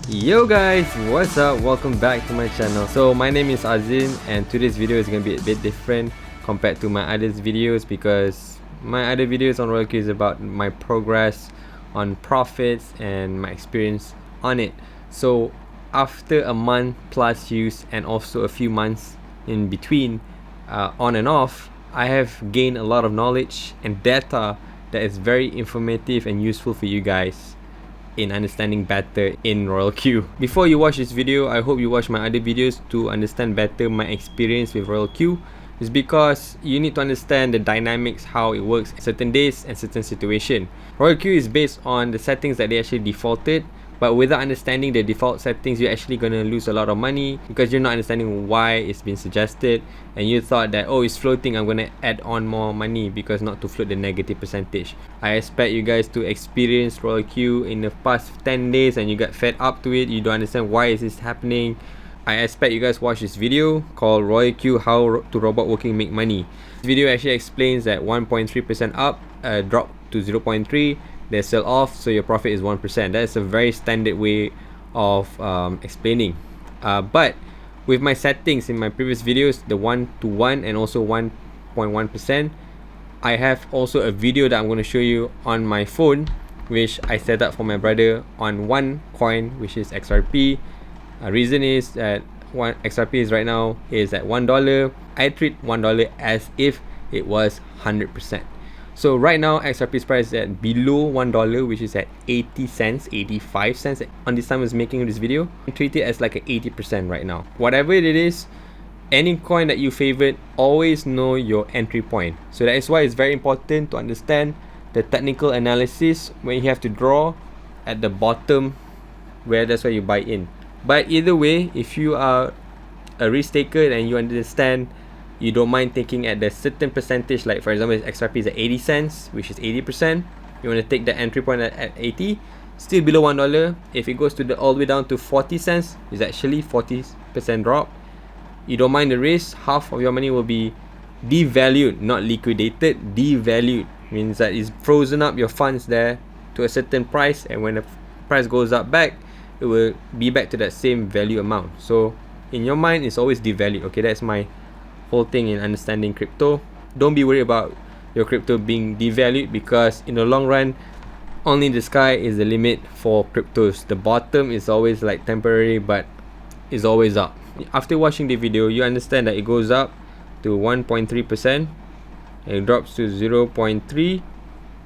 Yo guys, what's up? Welcome back to my channel. So my name is Azim and today's video is going to be a bit different compared to my other videos because my other videos on ROYALQ is about my progress on profits and my experience on it. So after a month plus use and also a few months in between on and off, I have gained a lot of knowledge and data that is very informative and useful for you guys in understanding better in ROYALQ. Before you watch this video, I hope you watch my other videos to understand better my experience with ROYALQ. It's because you need to understand the dynamics, how it works certain days and certain situation. ROYALQ is based on the settings that they actually defaulted, but without understanding the default settings, you're actually gonna lose a lot of money because you're not understanding why it's been suggested and you thought that, oh, it's floating, I'm gonna add on more money because not to float the negative percentage. I expect you guys to experience ROYALQ in the past 10 days and you got fed up to it, you don't understand why is this happening. I expect you guys watch this video called ROYALQ How to Robot Working Make Money. This video actually explains that 1.3% up, drop to 0.3, they sell off, so your profit is 1%. That's a very standard way of explaining. But with my settings in my previous videos, the 1 to 1 and also 1.1%, I have also a video that I'm going to show you on my phone, which I set up for my brother on one coin, which is XRP. Reason is that one XRP is right now is at $1. I treat $1 as if it was 100%. So right now XRP's price is at below $1, which is at 80 cents, 85 cents on this time I was making this video. I treat it as like an 80% right now. Whatever it is, any coin that you favorite, always know your entry point. So that is why it's very important to understand the technical analysis when you have to draw at the bottom, where that's where you buy in. But either way, if you are a risk taker and you understand, you don't mind taking at the certain percentage, like for example XRP is at 80 cents, which is 80%, you want to take the entry point at 80, still below $1. If it goes to all the way down to 40 cents, it's actually 40% drop. You don't mind the risk, half of your money will be devalued, not liquidated, devalued. Means that it's frozen up your funds there to a certain price, and when the price goes up back, it will be back to that same value amount. So in your mind, it's always devalued. Okay, that's my whole thing in understanding crypto. Don't be worried about your crypto being devalued because in the long run, only the sky is the limit for cryptos. The bottom is always like temporary, but it's always up. After watching the video, you understand that it goes up to 1.3%, it drops to 0.3,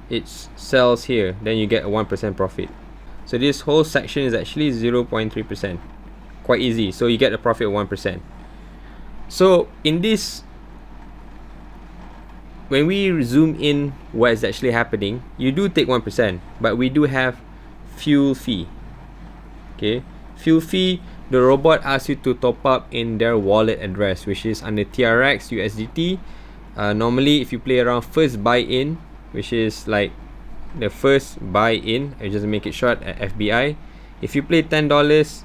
it sells here, then you get a 1% profit. So this whole section is actually 0.3%. Quite easy. So you get a profit of 1%. So in this, when we zoom in what is actually happening, you do take 1%, but we do have fuel fee. Okay, fuel fee, the robot asks you to top up in their wallet address, which is under TRX USDT. Normally if you play around first buy in, which is like the first buy in, I just make it short at FBI. If you play $10,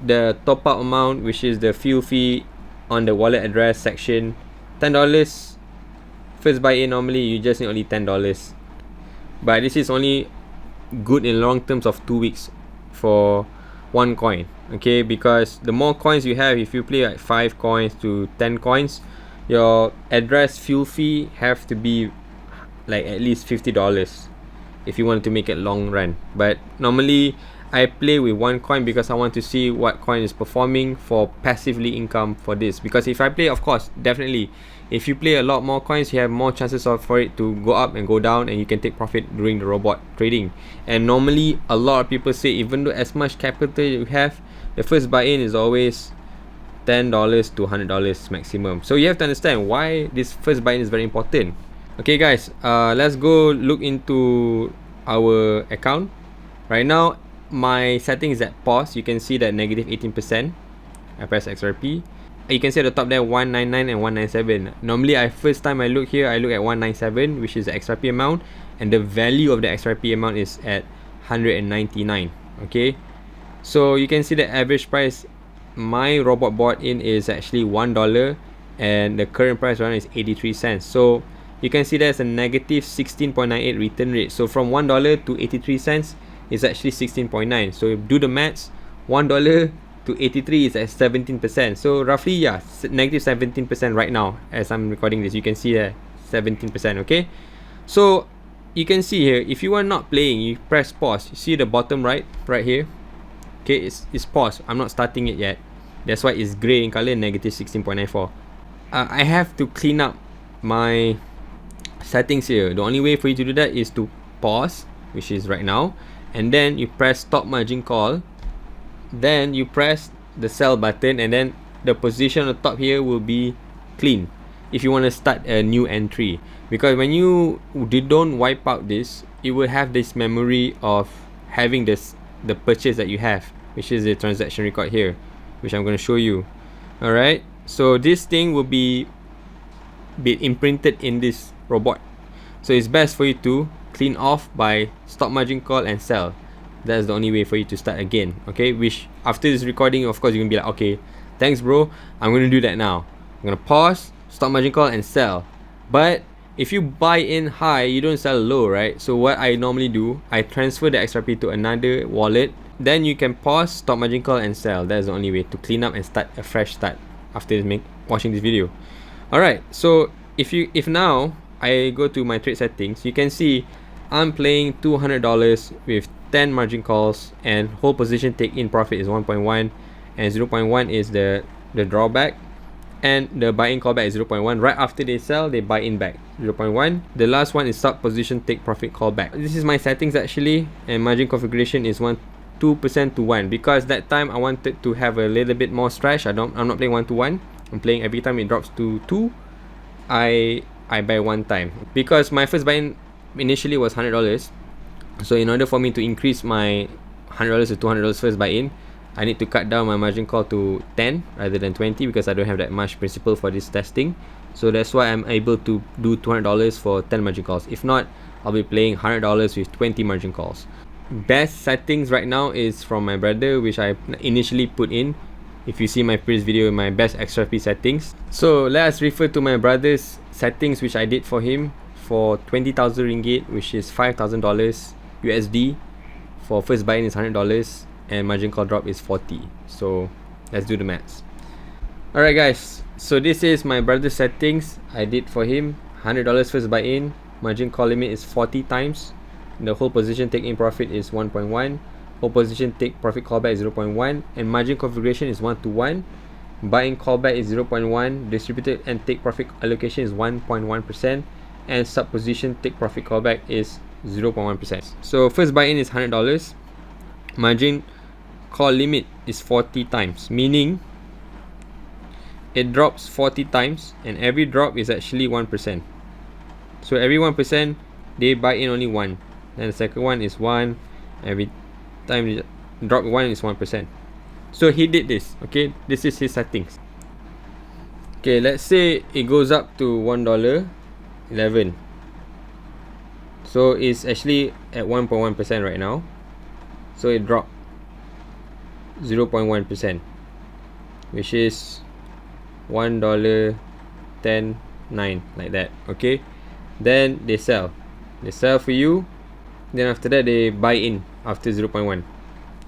the top up amount, which is the fuel fee on the wallet address section, $10 first buy in, normally you just need only $10, but this is only good in long terms of 2 weeks for one coin. Okay, because the more coins you have, if you play like 5 coins to 10 coins, your address fuel fee have to be like at least $50 if you want to make it long run. But normally I play with one coin because I want to see what coin is performing for passively income for this. Because if I play, of course, definitely, if you play a lot more coins, you have more chances for it to go up and go down, and you can take profit during the robot trading. And normally, a lot of people say, even though as much capital you have, the first buy-in is always $10 to $100 maximum. So you have to understand why this first buy-in is very important. Okay guys, let's go look into our account. Right now, my setting is at pause. You can see that negative 18%. I press XRP. You can see at the top there 199 and 197. Normally, first time I look here, I look at 197, which is the XRP amount, and the value of the XRP amount is at 199. Okay, so you can see the average price my robot bought in is actually $1, and the current price right now is 83 cents. So you can see there's a negative 16.98 return rate. So from $1 to 83 cents is actually 16.9. So do the maths, $1 to 83 is at 17%. So roughly, yeah, negative 17% right now as I'm recording this. You can see there 17%. Okay, so you can see here, if you are not playing, you press pause. You see the bottom right here. Okay, it's paused. I'm not starting it yet. That's why it's gray in color, negative 16.94. I have to clean up my settings here. The only way for you to do that is to pause, which is right now, and then you press stop margin call. Then you press the sell button, and then the position on the top here will be clean if you want to start a new entry. Because when you don't wipe out this, it will have this memory of having the purchase that you have, which is the transaction record here, which I'm going to show you. Alright, so this thing will be imprinted in this robot. So it's best for you to clean off by stop margin call and sell. That's the only way for you to start again. Okay, which after this recording, of course, you're gonna be like, okay, thanks bro, I'm gonna do that now. I'm gonna pause, stop margin call and sell. But if you buy in high, you don't sell low, right? So what I normally do, I transfer the XRP to another wallet. Then you can pause, stop margin call and sell. That's the only way to clean up and start a fresh start after watching this video. Alright, so if now I go to my trade settings, you can see I'm playing $200 with 10 margin calls, and whole position take in profit is 1.1, and 0.1 is the drawback, and the buy in callback is 0.1. Right after they sell, they buy in back 0.1. The last one is stop position take profit callback. This is my settings actually, and margin configuration is 2% to 1, because that time I wanted to have a little bit more stretch. I'm not playing 1 to 1. I'm playing every time it drops to 2, I buy one time, because my first buy in initially was $100. So in order for me to increase my $100 to $200 first buy in, I need to cut down my margin call to 10 rather than 20, because I don't have that much principal for this testing. So that's why I'm able to do $200 for 10 margin calls. If not, I'll be playing $100 with 20 margin calls. Best settings right now is from my brother, which I initially put in. If you see my previous video, my best XRP settings. So let's refer to my brother's settings, which I did for him for 20,000 ringgit, which is $5,000 USD. For first buy in is $100, and margin call drop is 40. So let's do the maths. Alright guys, so this is my brother's settings I did for him. $100 first buy in, margin call limit is 40 times, the whole position take in profit is 1.1, whole position take profit callback is 0.1, and margin configuration is 1 to 1. Buy in callback is 0.1, distributed and take profit allocation is 1.1%, and sub position take profit callback is 0.1%. So first buy in is $100, margin call limit is 40 times, meaning it drops 40 times, and every drop is actually 1%. So every 1% they buy in only 1, and the second one is 1. Every time they drop 1 is 1%. So he did this. Okay, this is his settings. Okay, let's say it goes up to $1.11. So it's actually at 1.1% right now. So it dropped 0.1%, which is $1.109, like that. Okay, then they sell for you. Then after that they buy in after 0.1,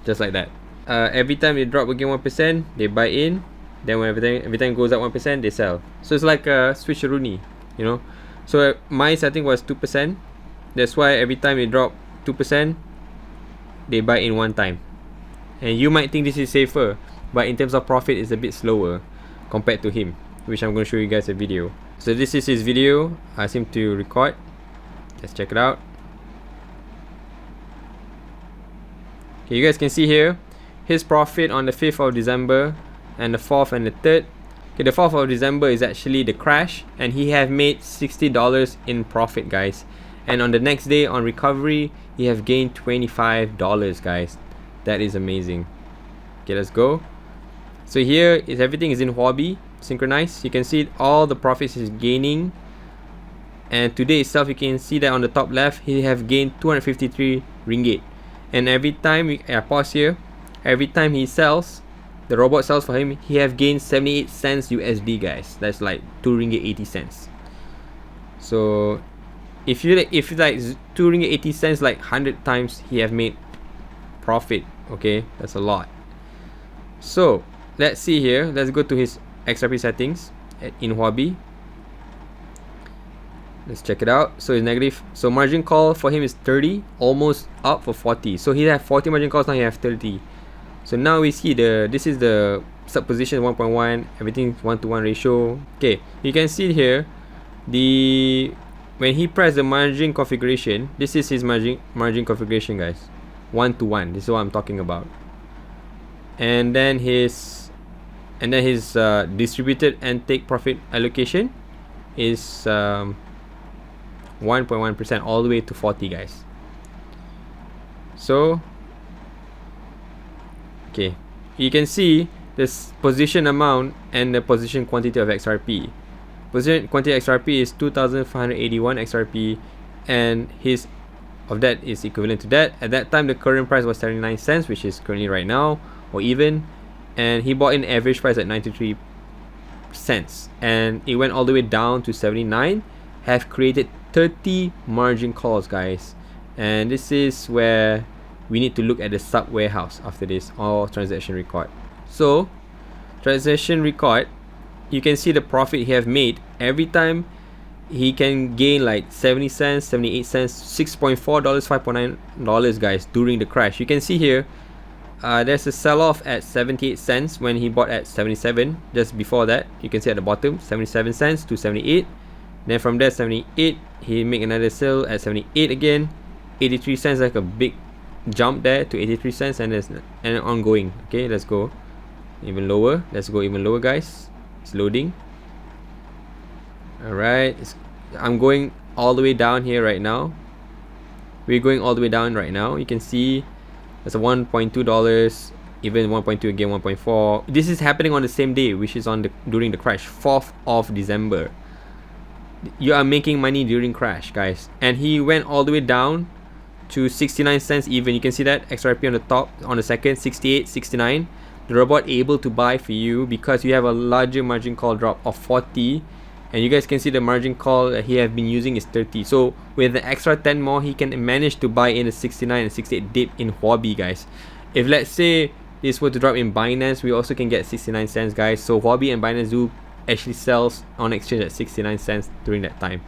just like that. Every time they drop again 1%, they buy in. Then when every time goes up 1%, they sell. So it's like a switcheroo, you know. So my setting was 2%. That's why every time they drop 2%, they buy in one time. And you might think this is safer, but in terms of profit, it's a bit slower compared to him, which I'm going to show you guys a video. So this is his video. I asked him to record. Let's check it out. Okay, you guys can see here his profit on the 5th of December and the 4th and the 3rd. Okay, the 4th of December is actually the crash, and he have made $60 in profit, guys. And on the next day on recovery, he have gained $25, guys. That is amazing. Okay, let's go. So here is everything is in Huobi synchronized. You can see all the profits he's gaining. And today itself, you can see that on the top left, he have gained 253 ringgit. And every time I pause here, every time he sells, the robot sells for him, he have gained 78 cents USD, guys. That's like 2 ringgit 80 cents. So if you like 2 ringgit 80 cents, like 100 times he have made profit. Okay, that's a lot. So let's see here. Let's go to his XRP settings in Huobi. Let's check it out. So it's negative. So margin call for him is 30, almost up for 40. So he had 40 margin calls, now he have 30. So now we see this is the sub position 1.1, everything 1-to-1 ratio. Okay, you can see here when he pressed the margin configuration, this is his margin configuration, guys. 1-to-1. This is what I'm talking about. And then his distributed and take profit allocation is 1.1% all the way to 40, guys. So okay, you can see this position amount and the position quantity of XRP. Position quantity XRP is 2,581 XRP, and his of that is equivalent to that. At that time, the current price was 79 cents, which is currently right now, or even. And he bought in average price at 93 cents, and it went all the way down to 79. Have created 30 margin calls, guys, and this is where we need to look at the sub warehouse after this, or transaction record. So transaction record, you can see the profit he have made every time. He can gain like 70 cents, 78 cents, $6.4, $5.9, guys, during the crash. You can see here there's a sell-off at 78 cents when he bought at 77. Just before that, you can see at the bottom, 77 cents to 78. Then from there, 78, he make another sell at 78 again. 83 cents, like a big jump there to 83 cents, and there's an ongoing. Okay, let's go even lower. Let's go even lower, guys. It's loading. Alright, I'm going all the way down here right now. We're going all the way down right now. You can see there's a $1.2, even 1.2 again, 1.4. This is happening on the same day, which is during the crash, 4th of December. You are making money during crash, guys. And he went all the way down to 69 cents even. You can see that XRP on the top, on the second, 68, 69. The robot able to buy for you because you have a larger margin call drop of 40, and you guys can see the margin call that he have been using is 30. So with the extra 10 more, he can manage to buy in a 69 and 68 dip in Huobi, guys. If let's say this were to drop in Binance, we also can get 69 cents, guys. So Huobi and Binance do actually sells on exchange at 69 cents during that time.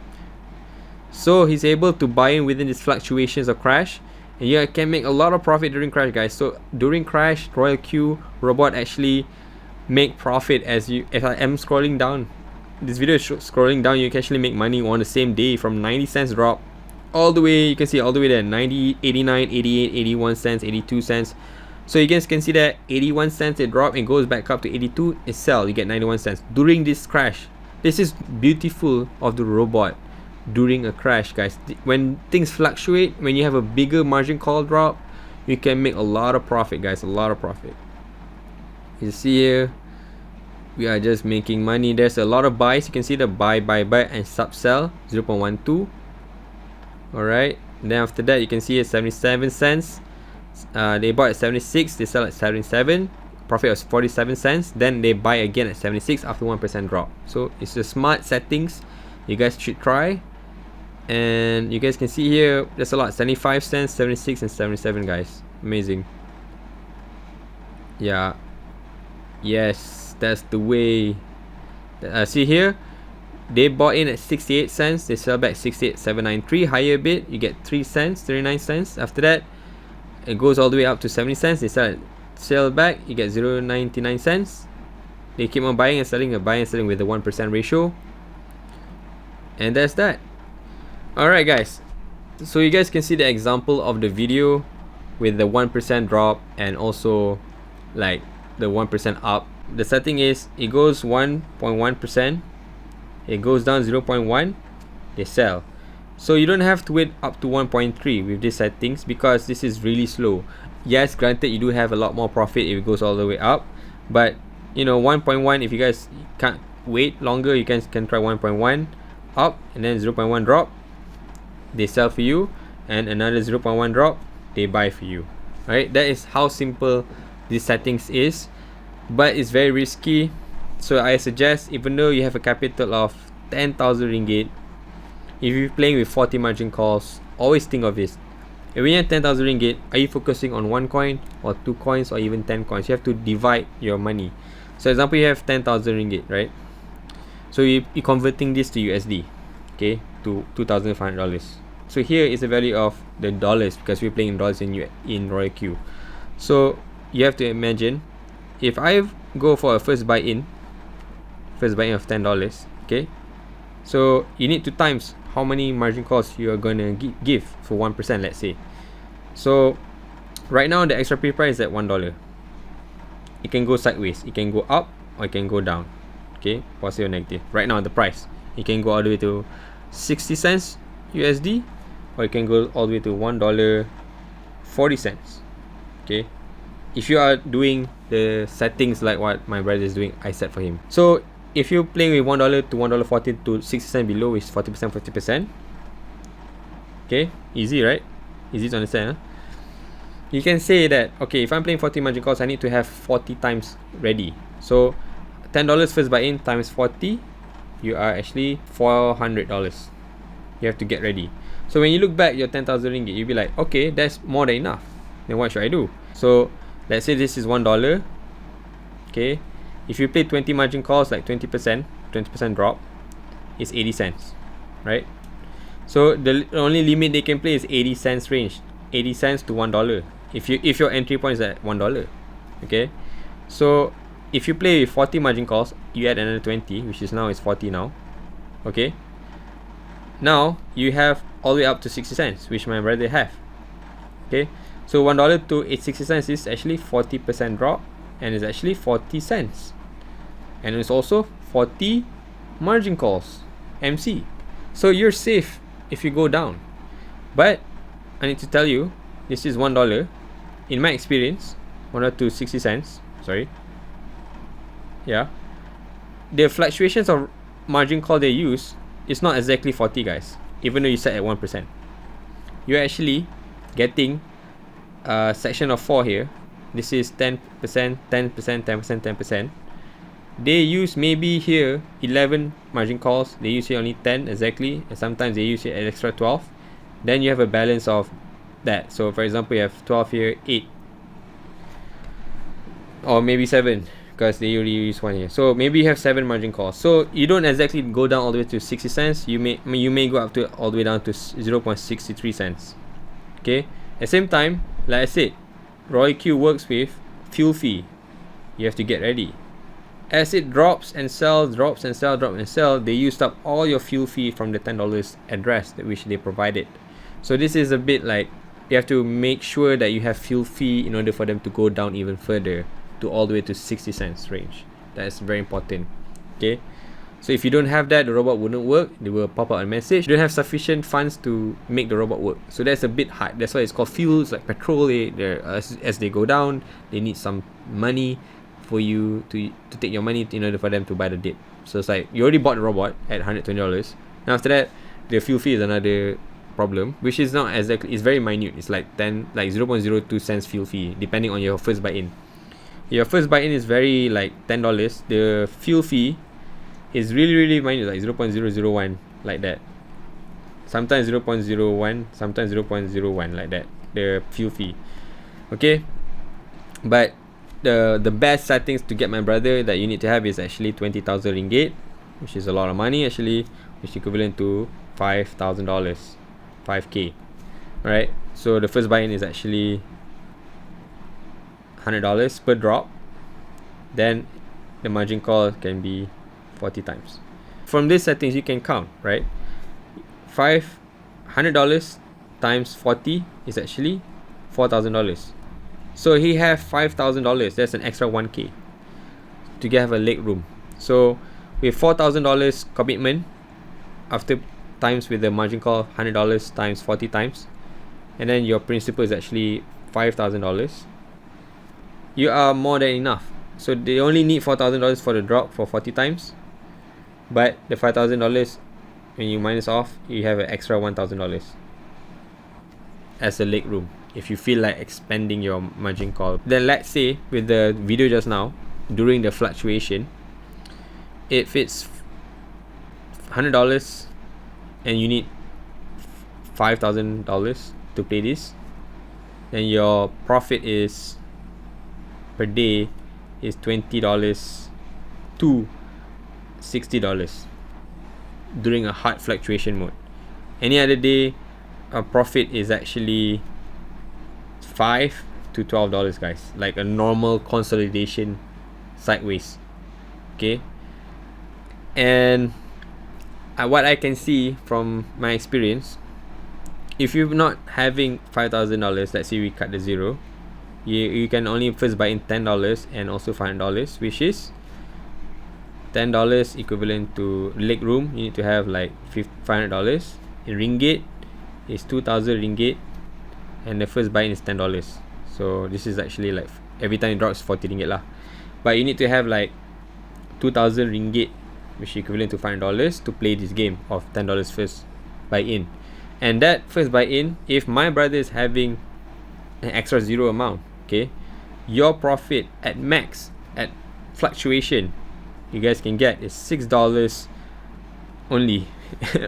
So he's able to buy in within these fluctuations of crash, and you can make a lot of profit during crash, guys. So during crash, ROYALQ robot actually make profit. As I am scrolling down, this video is scrolling down, you can actually make money on the same day from 90 cents drop all the way, you can see all the way there, 90, 89, 88, 81 cents, 82 cents. So you guys can see that 81 cents it drop and goes back up to 82, it sell, you get 91 cents during this crash. This is beautiful of the robot during a crash, guys. When things fluctuate, when you have a bigger margin call drop, you can make a lot of profit, guys, a lot of profit. You see here, we are just making money. There's a lot of buys. You can see the buy and sub sell 0.12. Alright, then after that you can see it's 77 cents. They bought at 76, they sell at 77, profit was 47 cents. Then they buy again at 76 after 1% drop. So it's a smart settings, you guys should try. And you guys can see here there's a lot, 75 cents, 76 and 77, guys. Amazing. Yeah, yes, that's the way. See here, they bought in at 68 cents, they sell back 68.793, higher a bit, you get 3 cents, 39 cents. After that it goes all the way up to 70 cents, they sell back, you get 0.99 cents. They keep on buying and selling with the 1% ratio, and that's that. Alright, guys, so you guys can see the example of the video with the 1% drop and also like the 1% up. The setting is it goes 1.1%, it goes down 0.1, they sell. So you don't have to wait up to 1.3 with these settings because this is really slow. Yes, granted, you do have a lot more profit if it goes all the way up, but you know, 1.1, if you guys can't wait longer, you guys can try 1.1 up and then 0.1 drop, they sell for you, and another 0.1 drop, they buy for you. Right, that is how simple these settings is, but it's very risky. So I suggest, even though you have a capital of 10,000 ringgit, if you're playing with 40 margin calls, always think of this. And when you have 10,000 ringgit, are you focusing on 1 coin or 2 coins or even 10 coins? You have to divide your money. So example, you have 10,000 ringgit, right? So you're converting this to USD, okay, to $2,500. So here is the value of the dollars, because we're playing in dollars in ROYALQ. So you have to imagine, if I go for a first buy-in of $10, okay, so you need to times how many margin calls you are gonna give for 1%, let's say. So right now the XRP price is at $1. It can go sideways, it can go up, or it can go down, okay, positive or negative. Right now the price, it can go all the way to 60 cents USD, or it can go all the way to $1.40, okay, if you are doing the settings like what my brother is doing, I set for him. So if you're playing with $1 to $1.40 to 60 cents below, is 40%, 50%. Okay, easy, right? Easy to understand, huh? You can say that, okay, if I'm playing 40 margin calls, I need to have 40 times ready. So $10 first buy in times 40, you are actually $400. You have to get ready. So when you look back your 10,000 ringgit, you'll be like, okay, that's more than enough. Then what should I do? So let's say this is $1. Okay, if you play 20 margin calls, like 20% drop, is 80 cents, right? So the only limit they can play is 80 cents range, 80 cents to $1. If your entry point is at $1, okay. So if you play with 40 margin calls, you add another 20, which is now is 40 now, okay. Now you have all the way up to 60 cents, which my brother have, okay. So $1 to 60 cents is actually 40% drop, and it's actually 40 cents, and it's also 40 margin calls, MC. So you're safe if you go down. But I need to tell you, this is $1. In my experience, $1 to 60 cents, sorry, yeah, the fluctuations of margin call they use is not exactly 40, guys. Even though you set at 1%, you're actually getting section of 4 here. This is 10%, 10%, 10%, 10%. They use maybe here 11 margin calls. They use here only 10 exactly, and sometimes they use here an extra 12. Then you have a balance of that. So for example, you have 12 here, 8, or maybe 7, because they already use 1 here. So maybe you have 7 margin calls. So you don't exactly go down all the way to 60 cents. You may go up to all the way down to 0.63 cents. Okay. At the same time, like I said, ROYALQ works with fuel fee. You have to get ready. As it drops and sells, they used up all your fuel fee from the $10 address which they provided. So this is a bit like, you have to make sure that you have fuel fee in order for them to go down even further to all the way to 60 cents range. That is very important. Okay. So if you don't have that, the robot wouldn't work. They will pop out a message. You don't have sufficient funds to make the robot work. So that's a bit hard. That's why it's called fuels, like petrol. As they go down, they need some money for you to take your money in order for them to buy the dip. So it's like, you already bought the robot at $120. Now after that, the fuel fee is another problem, which is not exactly, it's very minute. It's like 0.02 cents fuel fee, depending on your first buy-in. Your first buy-in is very like $10. The fuel fee is really minute, like 0.001, like that. Sometimes 0.01, sometimes 0.01, like that, the fuel fee. Okay, but the best settings to get my brother that you need to have is actually 20,000 ringgit, which is a lot of money actually, which is equivalent to $5,000, 5k. Alright, so the first buy-in is actually $100 per drop. Then the margin call can be 40 times. From these settings you can count, right? $100 times 40 is actually $4,000. So he have $5,000. That's an extra 1k to have a leg room. So with $4,000 commitment, after times with the margin call $100 times 40 times, and then your principal is actually $5,000, you are more than enough. So they only need $4,000 for the drop for 40 times, but the $5,000, when you minus off, you have an extra $1,000 as a leg room if you feel like expanding your margin call. Then let's say with the video just now, during the fluctuation, if it's $100 and you need $5,000 to play this, then your profit is per day is $20 to $60 during a hard fluctuation mode. Any other day, a profit is actually $5 to $12, guys, like a normal consolidation sideways. Okay, and what I can see from my experience, if you're not having $5,000, let's say we cut the zero, you can only first buy in $10 and also $500, which is $10 equivalent to leg room. You need to have like $500. In ringgit is 2,000 ringgit, and the first buy in is $10. So this is actually like every time it drops 40 ringgit lah, but you need to have like 2,000 ringgit, which is equivalent to $500, to play this game of $10 first buy in. And that first buy in, if my brother is having an extra zero amount, okay, your profit at max, at fluctuation, you guys can get is $6 only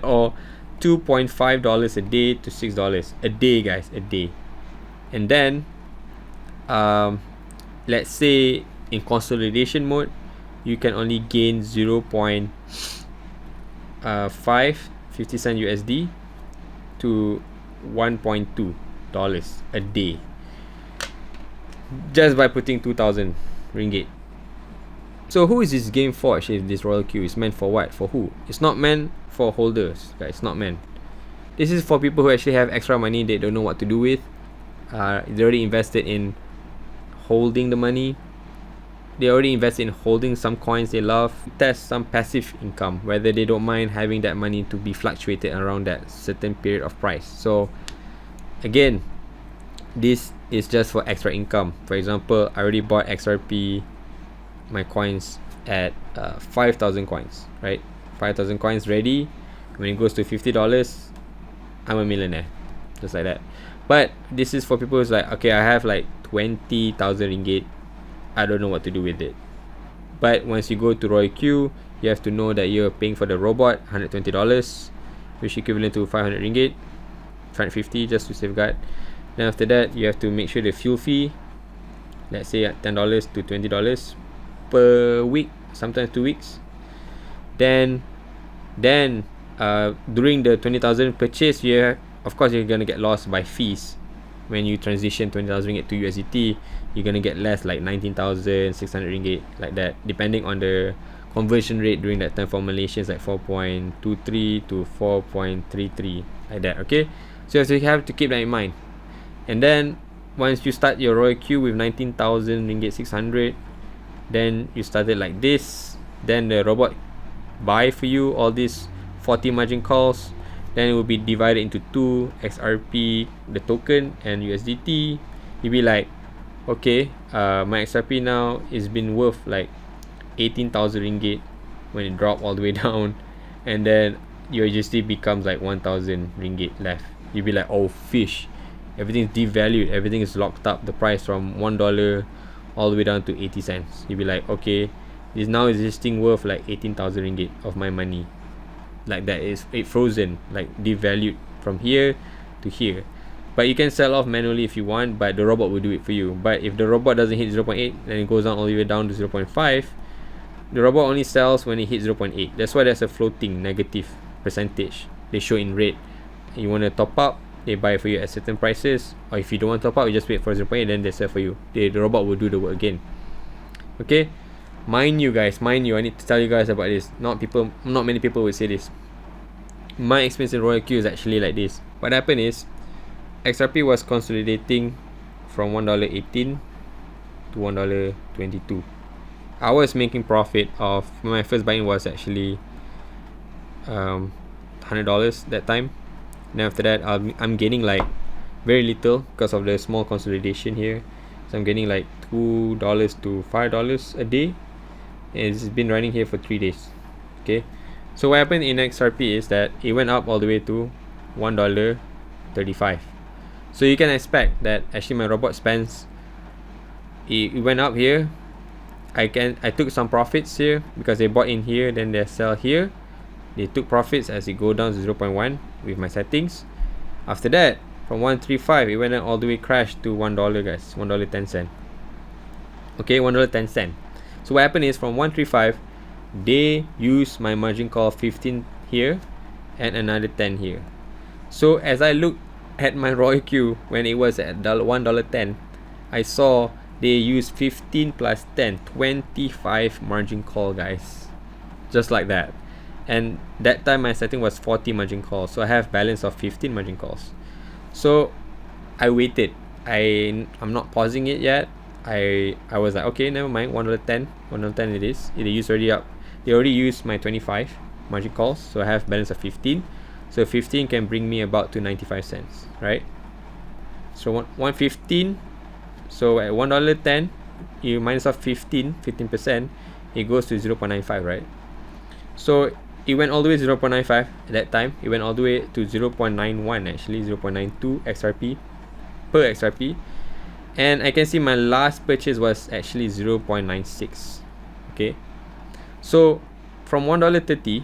or $2.5 a day to $6 a day, guys, a day. And then let's say in consolidation mode, you can only gain 0.50 cent USD to $1.2 a day, just by putting 2,000 ringgit. So who is this game for? Actually, this ROYALQ is meant for what? For who? It's not meant for holders, guys. It's not meant. This is for people who actually have extra money they don't know what to do with. They already invested in holding the money. They already invested in holding some coins they love. Test some passive income, whether they don't mind having that money to be fluctuated around that certain period of price. So again, this is just for extra income. For example, I already bought XRP, my coins at 5,000 coins, right? 5,000 coins ready. When it goes to $50, I'm a millionaire, just like that. But this is for people who's like, okay, I have like 20,000 ringgit, I don't know what to do with it. But once you go to ROYALQ, you have to know that you're paying for the robot $120, which is equivalent to 500 ringgit, 550 just to safeguard. Then after that, you have to make sure the fuel fee, let's say at $10 to $20 per week, sometimes 2 weeks. Then during the 20,000 purchase, of course you're gonna get lost by fees. When you transition 20,000 ringgit to USDT, you're gonna get less, like 19,600 ringgit, like that, depending on the conversion rate during that time. For Malaysians, like 4.23 to 4.33, like that. Okay, so you have to keep that in mind. And then once you start your ROYALQ with 19,000 ringgit 600, then you started like this, then the robot buy for you all these 40 margin calls. Then it will be divided into two, XRP, the token, and USDT. You'll be like, okay, my XRP now is been worth like 18,000 ringgit when it dropped all the way down, and then your USDT becomes like 1,000 ringgit left. You'll be like, oh fish, everything's devalued, everything is locked up, the price from $1 all the way down to 80 cents. You'll be like, okay, this now is existing worth like 18,000 ringgit of my money. Like that, is it frozen, like devalued from here to here. But you can sell off manually if you want, but the robot will do it for you. But if the robot doesn't hit 0.8, then it goes down all the way down to 0.5. The robot only sells when it hits 0.8. That's why there's a floating negative percentage. They show in red. You want to top up, they buy for you at certain prices. Or if you don't want to top up, you just wait for 0.8, then they sell for you. The robot will do the work again. Okay, mind you guys, I need to tell you guys about this. Not many people will say this. My experience in ROYALQ is actually like this. What happened is, XRP was consolidating from $1.18 to $1.22. I was making profit of, my first buying was actually $100 that time. Then after that, I'm gaining like very little because of the small consolidation here. So I'm getting like $2 to $5 a day. And it's been running here for 3 days. Okay, so what happened in XRP is that it went up all the way to $1.35. So you can expect that actually my robot spends, it went up here. I took some profits here because they bought in here, then they sell here. They took profits as it go down to 0.1 with my settings. After that, From 135, it went all the way crashed to $1, guys. $1.10. Okay, $1.10. So what happened is, from 135, they use my margin call 15 here and another 10 here. So as I look at my ROYALQ when it was at $1.10, I saw they use 15 plus 10, 25 margin call, guys. Just like that. And that time my setting was 40 margin calls, so I have balance of 15 margin calls. So I waited. I'm not pausing it yet. I was like, okay, never mind, $1.10 it is. They already used my 25 margin calls, so I have balance of 15. So 15 can bring me about to 95 cents, right? So 115. So at $1.10, you minus off 15%, it goes to 0.95, right? So it went all the way to 0.95 at that time. It went all the way to 0.91, actually 0.92 XRP per XRP. And I can see my last purchase was actually 0.96. Okay, so from $1.30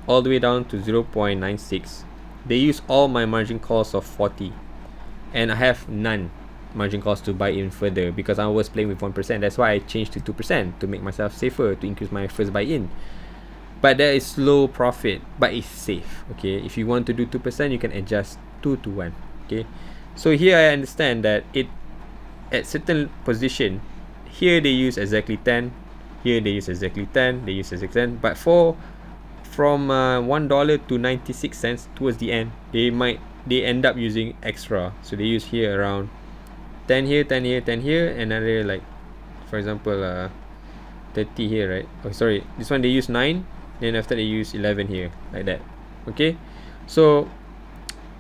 all the way down to 0.96, they use all my margin calls of 40, and I have none margin calls to buy in further because I was playing with 1%. That's why I changed to 2% to make myself safer, to increase my first buy in. But that is low profit, but it's safe. Okay, if you want to do 2%, you can adjust 2 to 1. Okay, so here I understand that it, at certain position, here they use exactly 10, here they use exactly 10, they use exactly 10. But from $1 to 96 cents towards the end, they end up using extra. So they use here around 10 here, 10 here, 10 here, another, like, for example, 30 here, right? Oh, sorry, this one they use 9, then after they use 11 here, like that. Okay, so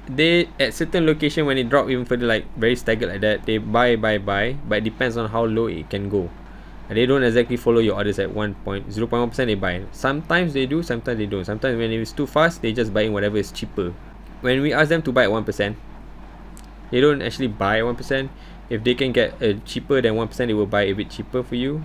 they, at certain location, when it drop even further, like very staggered like that, they buy, but it depends on how low it can go. And they don't exactly follow your orders at 0.1%, they buy. Sometimes they do, sometimes they don't. Sometimes when it's too fast, they just buy in whatever is cheaper. When we ask them to buy at 1%, they don't actually buy at 1%. If they can get cheaper than 1%, they will buy a bit cheaper for you.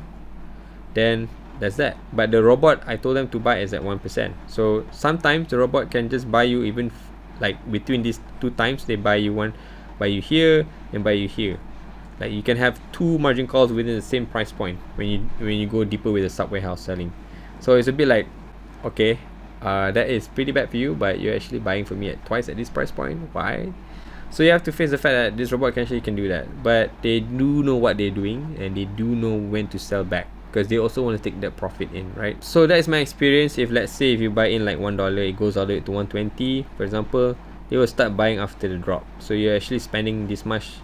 Then that's that. But the robot, I told them to buy is at 1%. So sometimes the robot can just buy you even like between these two times. They buy you one, buy you here, and buy you here. Like you can have two margin calls within the same price point when you go deeper with the sub warehouse selling. So it's a bit like, okay, that is pretty bad for you, but you're actually buying for me at twice at this price point. Why? So you have to face the fact that this robot can do that, but they do know what they're doing, and they do know when to sell back, because they also want to take that profit in, right? So that is my experience. If let's say if you buy in like $1, it goes all the way to 120, for example, they will start buying after the drop. So you're actually spending this much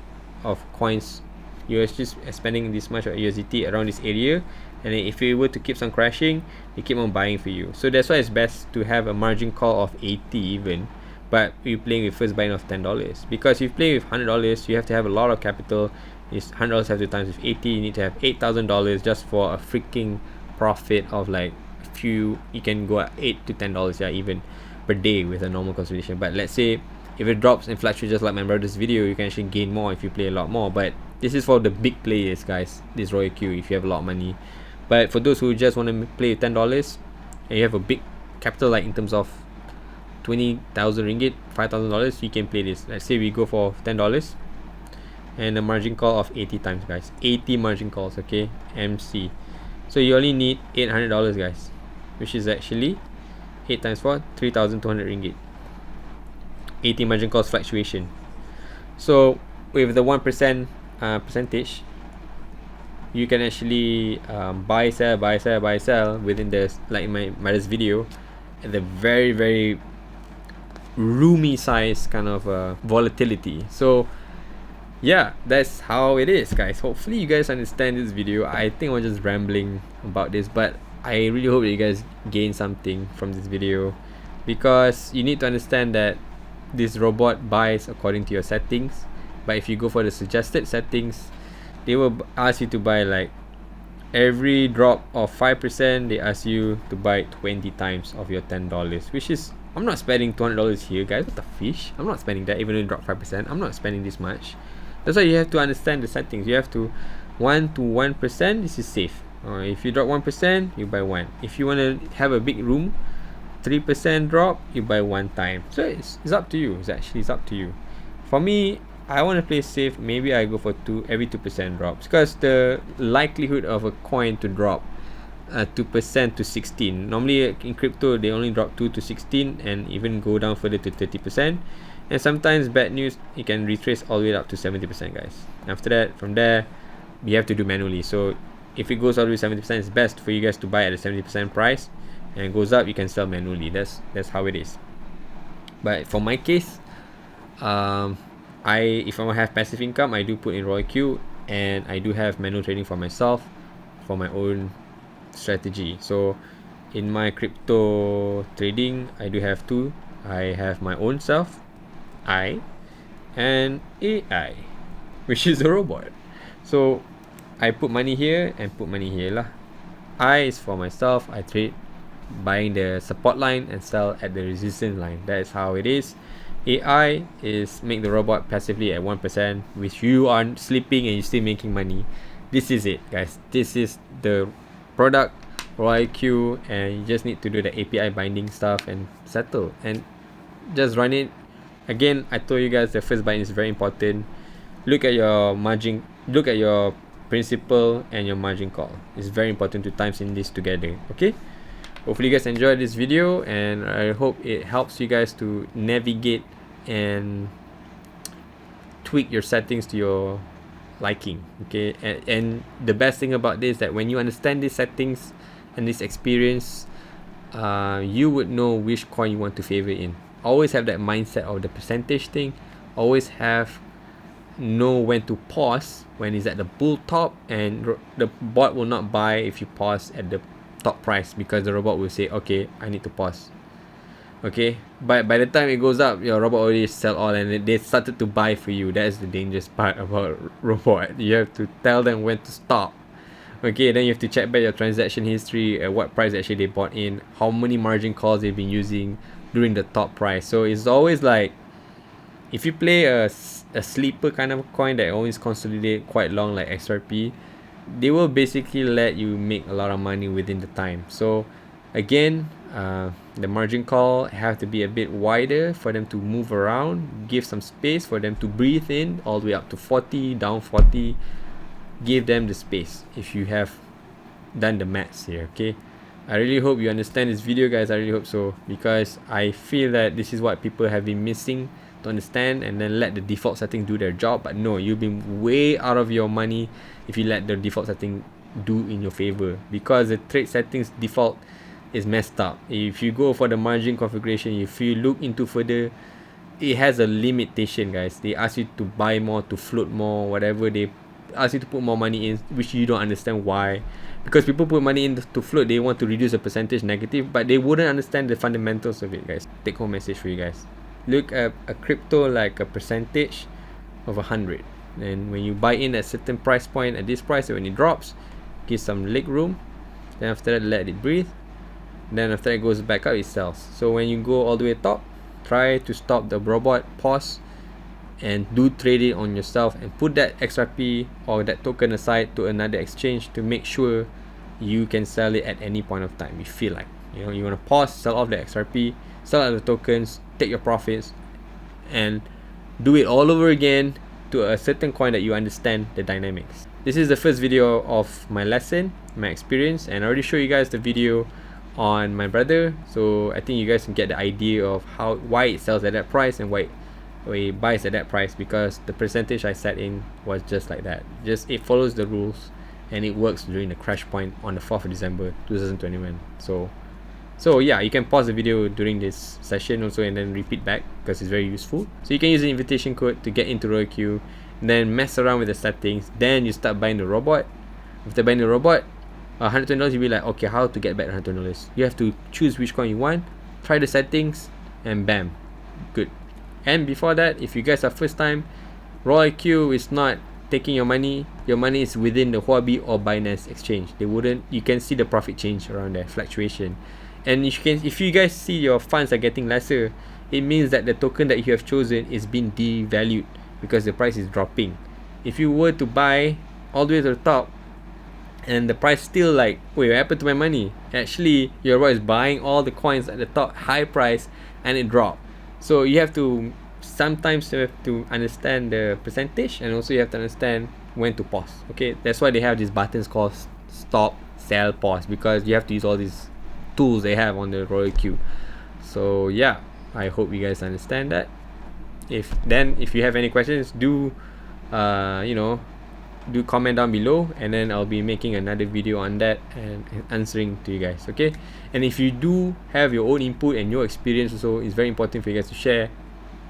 of coins, you're actually spending this much of USDT around this area, and then if you were to keep on crashing, they keep on buying for you. So that's why it's best to have a margin call of 80 even, but you're playing with first buying of $10, because if you play with $100, you have to have a lot of capital. Is $100 have to times with 80, you need to have $8,000 just for a freaking profit of like a few. You can go at $8 to $10, yeah, even per day with a normal consolidation. But let's say if it drops and fluctuates just like my brother's video, you can actually gain more if you play a lot more. But this is for the big players, guys, this ROYALQ, if you have a lot of money. But for those who just want to play with $10 and you have a big capital, like in terms of 20,000 ringgit, $5,000, you can play this. Let's say we go for $10 and a margin call of 80 times, guys. 80 margin calls, okay, MC. So you only need $800, guys, which is actually 8 times 4, 3,200 ringgit. 80 margin calls fluctuation. So with the 1% percentage, you can actually buy sell within the, like in my mother's video, at the very, very roomy size kind of volatility. So yeah, that's how it is, guys. Hopefully you guys understand this video. I think I'm just rambling about this, but I really hope that you guys gain something from this video, because you need to understand that this robot buys according to your settings. But if you go for the suggested settings, they will ask you to buy like every drop of 5%, they ask you to buy 20 times of your $10, which is, I'm not spending $200 here, guys. What the fish? I'm not spending that. Even though it dropped 5%, I'm not spending this much. That's why you have to understand the settings. You have to 1 to 1%. This is safe. If you drop 1%, you buy 1. If you want to have a big room, 3% drop, you buy 1 time. So it's up to you. It's up to you. For me, I want to play safe. Maybe I go for every 2% drops, because the likelihood of a coin to drop 2% to 16. Normally in crypto they only drop 2 to 16 and even go down further to 30%. And sometimes bad news, it can retrace all the way up to 70%, guys. After that, from there, you have to do manually. So if it goes all the way 70%, it's best for you guys to buy at a 70% price, and it goes up, you can sell manually. That's how it is. But for my case, if I want to have passive income, I do put in ROYALQ, and I do have manual trading for myself for my own strategy. So in my crypto trading, I do have two. I have my own self, I, and AI, which is a robot. So I put money here and put money here lah. I is for myself. I trade buying the support line and sell at the resistance line. That is how it is. AI is make the robot passively at 1%, which you are sleeping and you're still making money. This is it, guys. This is the product, ROYALQ, and you just need to do the API binding stuff and settle and just run it. Again, I told you guys the first bind is very important. Look at your margin, look at your principal and your margin call. It's very important to times in this together. Okay, hopefully you guys enjoyed this video, and I hope it helps you guys to navigate and tweak your settings to your liking. Okay, and the best thing about this is that when you understand these settings and this experience, you would know which coin you want to favor in. Always have that mindset of the percentage thing. Always know when to pause when it's at the bull top, and the bot will not buy if you pause at the top price, because the robot will say, okay, I need to pause. Okay, but by the time it goes up, your robot already sell all and they started to buy for you. That is the dangerous part about robot. You have to tell them when to stop. Okay, then you have to check back your transaction history, at what price actually they bought in, how many margin calls they've been using during the top price. So it's always like, if you play a sleeper kind of coin that always consolidate quite long, like XRP, they will basically let you make a lot of money within the time. So again, the margin call have to be a bit wider for them to move around, give some space for them to breathe in all the way up to 40, down 40. Give them the space if you have done the maths here. Okay, I really hope you understand this video, guys. I really hope so, because I feel that this is what people have been missing to understand, and then let the default setting do their job. But no, you've been way out of your money if you let the default setting do in your favor, because the trade settings default is messed up. If you go for the margin configuration, if you look into further, it has a limitation, guys. They ask you to buy more, to float more, whatever. They ask you to put more money in, which you don't understand why. Because people put money in to float, they want to reduce the percentage negative, but they wouldn't understand the fundamentals of it, guys. Take home message for you guys. Look at a crypto like a percentage of 100, and when you buy in at certain price point at this price, when it drops, give some leg room, then after that let it breathe, then after it goes back up, it sells. So when you go all the way top, try to stop the robot, pause, and do trade it on yourself, and put that XRP or that token aside to another exchange to make sure you can sell it at any point of time you feel like. You know, you want to pause, sell off the XRP, sell out the tokens, take your profits, and do it all over again to a certain coin that you understand the dynamics. This is the first video of my lesson, my experience, and I already showed you guys the video on my brother, so I think you guys can get the idea of why it sells at that price and why it buys at that price, because the percentage I set in was just like that. Just it follows the rules, and it works during the crash point on the 4th of December 2021. So yeah, you can pause the video during this session also and then repeat back, because it's very useful. So you can use the invitation code to get into ROYALQ, and then mess around with the settings. Then you start buying the robot. After buying the robot, $120, you'll be like, okay, how to get back $120? You have to choose which coin you want, try the settings, and bam, good. And before that, if you guys are first time, ROYALQ is not taking your money is within the Huobi or Binance exchange. You can see the profit change around there, fluctuation. And if you guys see your funds are getting lesser, it means that the token that you have chosen is being devalued because the price is dropping. If you were to buy all the way to the top and the price still like, wait, what happened to my money? Actually, your robot is buying all the coins at the top high price and it dropped. So you have to sometimes you have to understand the percentage, and also you have to understand when to pause. Okay, that's why they have these buttons called stop, sell, pause, because you have to use all these tools they have on the ROYALQ. So yeah, I hope you guys understand that. If you have any questions, do do comment down below, and then I'll be making another video on that and answering to you guys. Okay, and if you do have your own input and your experience also, it's very important for you guys to share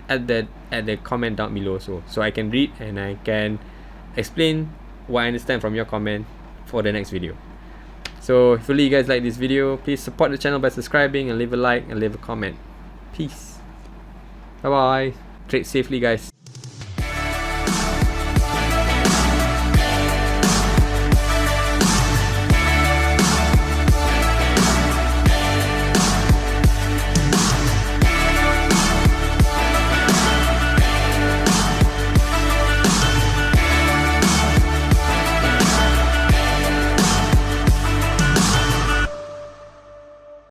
at the comment down below, so I can read and I can explain what I understand from your comment for the next video. So hopefully you guys like this video. Please support the channel by subscribing and leave a like and leave a comment. Peace. Bye bye. Trade safely, guys.